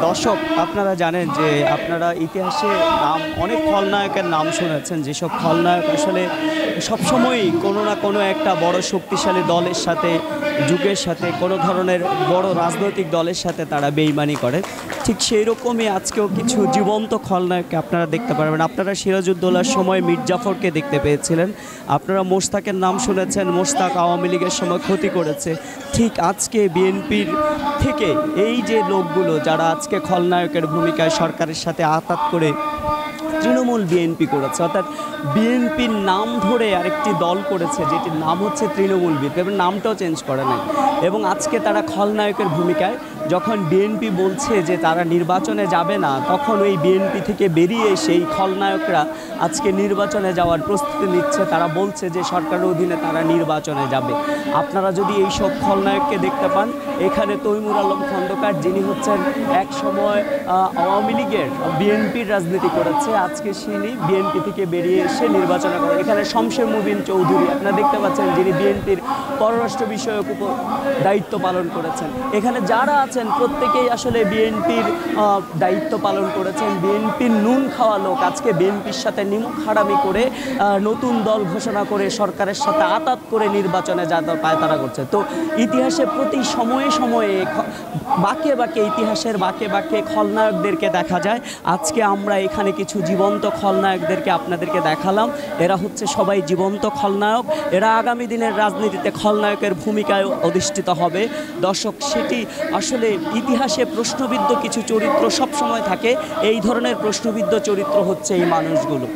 দর্শক, আপনারা জানেন যে আপনারা ইতিহাসে অনেক খলনায়কের নাম শুনেছেন, যেসব খলনায়ক আসলে সবসময়ই কোনো না কোনো একটা বড় শক্তিশালী দলের সাথে, যুগের সাথে, কোনো ধরনের বড় রাজনৈতিক দলের সাথে তারা বেইমানি করে। ঠিক সেই রকমই আজকেও কিছু জীবন্ত খলনায়ককে আপনারা দেখতে পারবেন। আপনারা সিরাজউদ্দৌলার সময় মীর জাফরকে দেখতে পেয়েছিলেন, আপনারা মোশতাকের নাম শুনেছেন, মোশতাক আওয়ামী লীগের সময় ক্ষতি করেছে। ঠিক আজকে বিএনপির থেকে এই যে লোকগুলো যারা আজকে খলনায়কের ভূমিকায় সরকারের সাথে আঘাত করে তৃণমূল বিএনপি করেছে, অর্থাৎ বিএনপির নাম ধরে আরেকটি দল করেছে যেটির নাম হচ্ছে তৃণমূল বিএনপি, এবং নামটাও চেঞ্জ করে নাই। এবং আজকে তারা খলনায়কের ভূমিকায়, যখন বিএনপি বলছে যে তারা নির্বাচনে যাবে না, তখন ওই বিএনপি থেকে বেরিয়ে সেই খলনায়করা আজকে নির্বাচনে যাওয়ার প্রস্তুতি নিচ্ছে। তারা বলছে যে সরকারের অধীনে তারা নির্বাচনে যাবে। আপনারা যদি এই সব খলনায়ককে দেখতে পান, এখানে তৈমুর আলম খন্দকার, যিনি হচ্ছেন এক সময় আওয়ামী লীগের বিএনপির রাজনীতি করেছে, আজকে তিনি বিএনপি থেকে বেরিয়ে এসে নির্বাচনে করেন। এখানে শমশের মুবিন চৌধুরী আপনারা দেখতে পাচ্ছেন, যিনি বিএনপির পররাষ্ট্র বিষয়ক দায়িত্ব পালন করেছেন। এখানে যারা আছেন প্রত্যেকেই আসলে বিএনপির দায়িত্ব পালন করেছেন। বিএনপির নুন খাওয়া লোক আজকে বিএনপির সাথে নিমক হারামি করে নতুন দল ঘোষণা করে সরকারের সাথে আতাত করে নির্বাচনে যা পায়তারা করছে। তো ইতিহাসে প্রতি সময়ে সময়ে বাঁকে বাঁকে, ইতিহাসের বাঁকে বাঁকে খলনায়কদেরকে দেখা যায়। আজকে আমরা এখানে কিছু জীবন্ত খলনায়কদেরকে আপনাদেরকে দেখালাম। এরা হচ্ছে সবাই জীবন্ত খলনায়ক। এরা আগামী দিনের রাজনীতিতে খলনায়কের ভূমিকায় অধিষ্ঠিত হবে। দর্শক, সেটি আসলে ইতিহাসে প্রশ্নবিদ্ধ কিছু চরিত্র সবসময় থাকে। এই ধরনের প্রশ্নবিদ্ধ চরিত্র হচ্ছে এই মানুষগুলো।